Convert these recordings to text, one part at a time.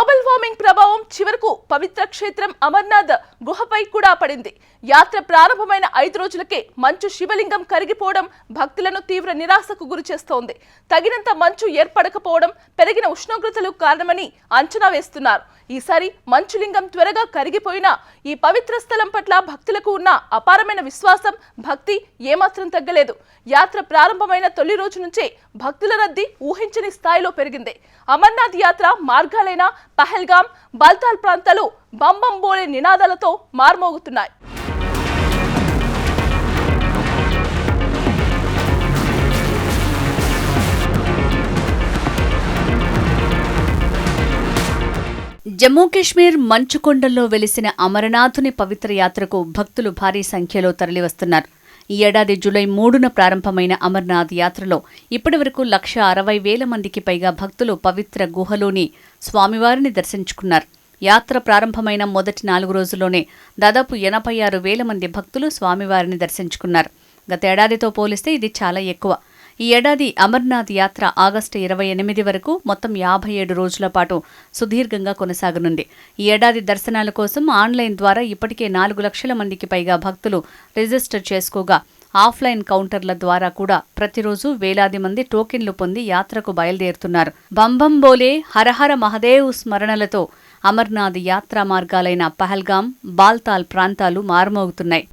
Global warming ప్రభావం చివరకు పవిత్ర క్షేత్రం అమర్నాథ్ గుహపై కూడా పడింది. యాత్ర ప్రారంభమైన 5 రోజులకే మంచు శివలింగం కరిగిపోవడం భక్తులను తీవ్ర నిరాశకు గురిచేస్తోంది. తగినంత మంచు ఏర్పడకపోవడం పెరిగిన ఉష్ణోగ్రతలు కారణమని అంచనా వేస్తున్నారు. ఈసారి మంచులింగం త్వరగా కరిగిపోయినా ఈ పవిత్ర స్థలం పట్ల భక్తులకు ఉన్న అపారమైన విశ్వాసం, భక్తి ఏమాత్రం తగ్గలేదు. యాత్ర ప్రారంభమైన తొలి రోజు నుంచే భక్తుల రద్దీ ఊహించని స్థాయిలో పెరిగింది. అమర్నాథ్ యాత్ర మార్గాలైన పహల్గాం, బాల్తాల్ ప్రాంతాలు బంబం బోలే నినాదాలతో మార్మోగుతున్నాయి. జమ్మూ కాశ్మీర్ మంచుకొండల్లో వెలిసిన అమరనాథుని పవిత్ర యాత్రకు భక్తులు భారీ సంఖ్యలో తరలివస్తున్నారు. ఈ ఏడాది జూలై 3న ప్రారంభమైన అమర్నాథ్ యాత్రలో ఇప్పటివరకు 1,60,000 మందికి పైగా భక్తులు పవిత్ర గుహలోని స్వామివారిని దర్శించుకున్నారు. యాత్ర ప్రారంభమైన మొదటి 4 రోజుల్లోనే దాదాపు 86,000 మంది భక్తులు స్వామివారిని దర్శించుకున్నారు. గతేడాదితో పోలిస్తే ఇది చాలా ఎక్కువ. ఈ ఏడాది అమర్నాథ్ యాత్ర ఆగస్టు 28 వరకు మొత్తం 57 రోజుల పాటు సుదీర్ఘంగా కొనసాగనుంది. ఈ ఏడాది దర్శనాల కోసం ఆన్లైన్ ద్వారా ఇప్పటికే 4 లక్షల మందికి పైగా భక్తులు రిజిస్టర్ చేసుకోగా ఆఫ్లైన్ కౌంటర్ల ద్వారా కూడా ప్రతిరోజు వేలాది మంది టోకెన్లు పొంది యాత్రకు బయలుదేరుతున్నారు. బంబం బోలే హరహర మహదేవ్ స్మరణలతో అమర్నాథ్ యాత్రా మార్గాలైన పహల్గాం, బాల్తాల్ ప్రాంతాలు మారుమోగుతున్నాయి.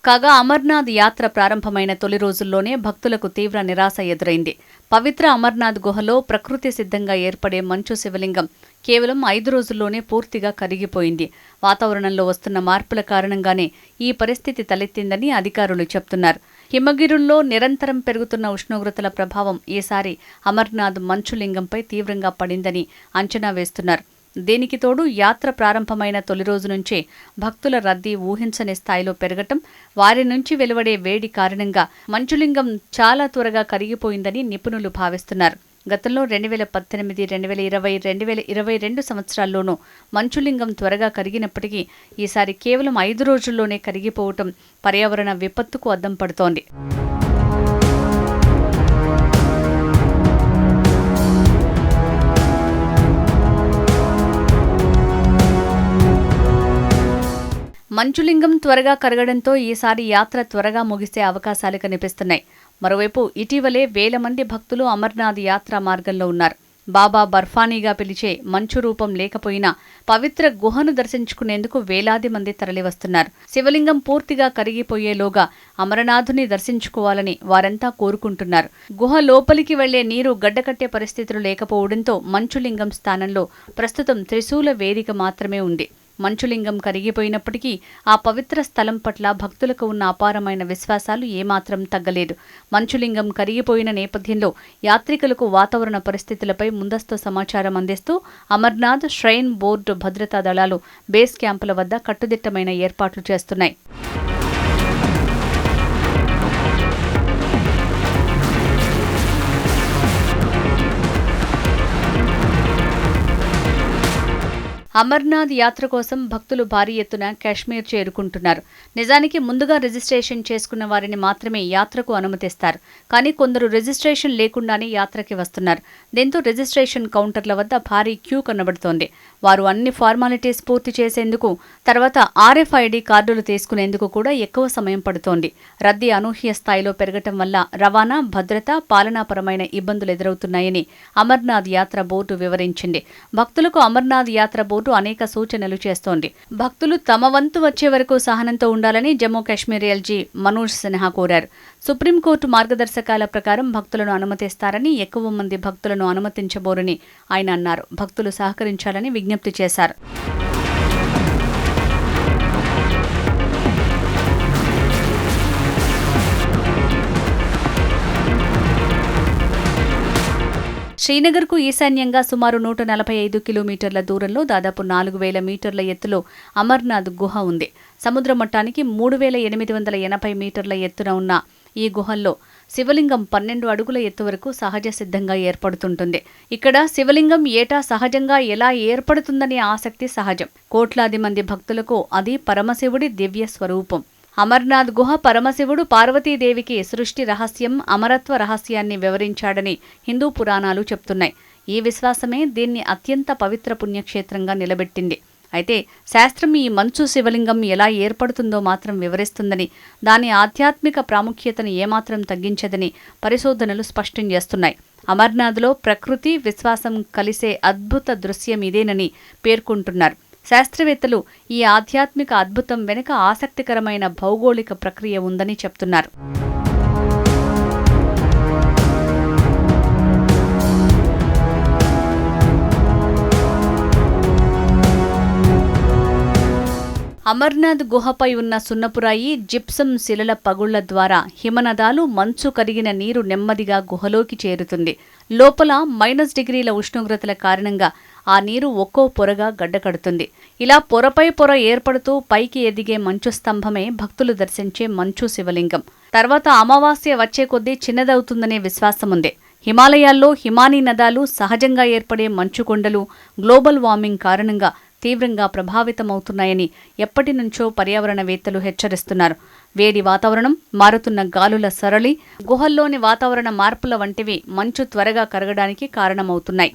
కాగా అమర్నాథ్ యాత్ర ప్రారంభమైన తొలి రోజుల్లోనే భక్తులకు తీవ్ర నిరాశ ఎదురైంది. పవిత్ర అమర్నాథ్ గుహలో ప్రకృతి సిద్ధంగా ఏర్పడే మంచు శివలింగం కేవలం 5 రోజుల్లోనే పూర్తిగా కరిగిపోయింది. వాతావరణంలో వస్తున్న మార్పుల కారణంగానే ఈ పరిస్థితి తలెత్తిందని అధికారులు చెప్తున్నారు. హిమగిరుల్లో నిరంతరం పెరుగుతున్న ఉష్ణోగ్రతల ప్రభావం ఈసారి అమర్నాథ్ మంచులింగంపై తీవ్రంగా పడిందని అంచనా వేస్తున్నారు. దీనికి తోడు యాత్ర ప్రారంభమైన తొలి రోజు నుంచే భక్తుల రద్దీ ఊహించని స్థాయిలో పెరగటం, వారి నుంచి వెలువడే వేడి కారణంగా మంచులింగం చాలా త్వరగా కరిగిపోయిందని నిపుణులు భావిస్తున్నారు. గతంలో 2018, 2020, 2022 సంవత్సరాల్లోనూ మంచులింగం త్వరగా కరిగినప్పటికీ ఈసారి కేవలం 5 రోజుల్లోనే కరిగిపోవటం పర్యావరణ విపత్తుకు అద్దం పడుతోంది. మంచులింగం త్వరగా కరగడంతో ఈసారి యాత్ర త్వరగా ముగిసే అవకాశాలు కనిపిస్తున్నాయి. మరోవైపు ఇటీవలే వేల మంది భక్తులు అమర్నాథ్ యాత్రా మార్గంలో ఉన్నారు. బాబా బర్ఫానీగా పిలిచే మంచు రూపం లేకపోయినా పవిత్ర గుహను దర్శించుకునేందుకు వేలాది మంది తరలివస్తున్నారు. శివలింగం పూర్తిగా కరిగిపోయేలోగా అమరనాథుని దర్శించుకోవాలని వారంతా కోరుకుంటున్నారు. గుహ లోపలికి వెళ్లే నీరు గడ్డకట్టే పరిస్థితులు లేకపోవడంతో మంచులింగం స్థానంలో ప్రస్తుతం త్రిశూల వేదిక మాత్రమే ఉంది. మంచులింగం కరిగిపోయినప్పటికీ ఆ పవిత్ర స్థలం పట్ల భక్తులకు ఉన్న అపారమైన విశ్వాసాలు ఏమాత్రం తగ్గలేదు. మంచులింగం కరిగిపోయిన నేపథ్యంలో యాత్రికులకు వాతావరణ పరిస్థితులపై ముందస్తు సమాచారం అందిస్తూ అమర్నాథ్ ష్రైన్ బోర్డు భద్రతా దళాలు బేస్ క్యాంపుల వద్ద కట్టుదిట్టమైన ఏర్పాట్లు చేస్తున్నాయి. అమర్నాథ్ యాత్ర కోసం భక్తులు భారీ ఎత్తున కాశ్మీర్ చేరుకుంటున్నారు. నిజానికి ముందుగా రిజిస్ట్రేషన్ చేసుకున్న వారిని మాత్రమే యాత్రకు అనుమతిస్తారు. కానీ కొందరు రిజిస్ట్రేషన్ లేకుండానే యాత్రకి వస్తున్నారు. దీంతో రిజిస్ట్రేషన్ కౌంటర్ల వద్ద భారీ క్యూ కనబడుతోంది. వారు అన్ని ఫార్మాలిటీస్ పూర్తి చేసేందుకు, తర్వాత RFID కార్డులు తీసుకునేందుకు కూడా ఎక్కువ సమయం పడుతోంది. రద్దీ అనూహ్య స్థాయిలో పెరగటం వల్ల రవాణా, భద్రత, పాలనాపరమైన ఇబ్బందులు ఎదురవుతున్నాయని అమర్నాథ్ యాత్ర బోర్డు వివరించింది. భక్తులకు అమర్నాథ్ యాత్ర బోర్డు అనేక సూచనలు చేస్తోంది. భక్తులు తమ వంతు వచ్చే వరకు సహనంతో ఉండాలని జమ్మూ కాశ్మీర్ LG మనోజ్ సిన్హా కోరారు. సుప్రీంకోర్టు మార్గదర్శకాల ప్రకారం భక్తులను అనుమతిస్తారని, ఎక్కువ మంది భక్తులను అనుమతించబోరని ఆయన అన్నారు. భక్తులు సహకరించాలని విజ్ఞప్తి చేశారు. శ్రీనగర్కు ఈశాన్యంగా సుమారు 145 కిలోమీటర్ల దూరంలో దాదాపు 4,000 మీటర్ల ఎత్తులో అమర్నాథ్ గుహ ఉంది. సముద్ర మట్టానికి 3,880 మీటర్ల ఎత్తున ఉన్న ఈ గుహల్లో శివలింగం 12 అడుగుల ఎత్తు వరకు సహజ సిద్ధంగా ఏర్పడుతుంటుంది. ఇక్కడ శివలింగం ఏటా సహజంగా ఎలా ఏర్పడుతుందనే ఆసక్తి సహజం. కోట్లాది మంది భక్తులకు అది పరమశివుడి దివ్య స్వరూపం. అమర్నాథ్ గుహ పరమశివుడు పార్వతీదేవికి సృష్టి రహస్యం, అమరత్వ రహస్యాన్ని వివరించాడని హిందూ పురాణాలు చెప్తున్నాయి. ఈ విశ్వాసమే దీన్ని అత్యంత పవిత్ర పుణ్యక్షేత్రంగా నిలబెట్టింది. అయితే శాస్త్రం ఈ మంచు శివలింగం ఎలా ఏర్పడుతుందో మాత్రం వివరిస్తుందని, దాని ఆధ్యాత్మిక ప్రాముఖ్యతను ఏమాత్రం తగ్గించదని పరిశోధనలు స్పష్టం చేస్తున్నాయి. అమర్నాథ్లో ప్రకృతి, విశ్వాసం కలిసే అద్భుత దృశ్యం ఇదేనని పేర్కొంటున్నారు. శాస్త్రవేత్తలు ఈ ఆధ్యాత్మిక అద్భుతం వెనుక ఆసక్తికరమైన భౌగోళిక ప్రక్రియ ఉందని చెప్తున్నారు. అమర్నాథ్ గుహపై ఉన్న సున్నపురాయి, జిప్సం శిలల పగుళ్ల ద్వారా హిమనదాలు, మంచు కరిగిన నీరు నెమ్మదిగా గుహలోకి చేరుతుంది. లోపల -డిగ్రీల ఉష్ణోగ్రతల కారణంగా ఆ నీరు ఒక్కో పొరగా గడ్డకడుతుంది. ఇలా పొరపై పొర ఏర్పడుతూ పైకి ఎదిగే మంచు స్తంభమే భక్తులు దర్శించే మంచు శివలింగం. తర్వాత అమావాస్య వచ్చే కొద్దీ చిన్నదవుతుందనే విశ్వాసముంది. హిమాలయాల్లో హిమానీ నదాలు, సహజంగా ఏర్పడే మంచుకొండలు గ్లోబల్ వార్మింగ్ కారణంగా తీవ్రంగా ప్రభావితమవుతున్నాయని ఎప్పటినుంచో పర్యావరణవేత్తలు హెచ్చరిస్తున్నారు. వేడి వాతావరణం, మారుతున్న గాలుల సరళి, గుహల్లోని వాతావరణ మార్పుల వంటివి మంచు త్వరగా కరగడానికి కారణమవుతున్నాయి.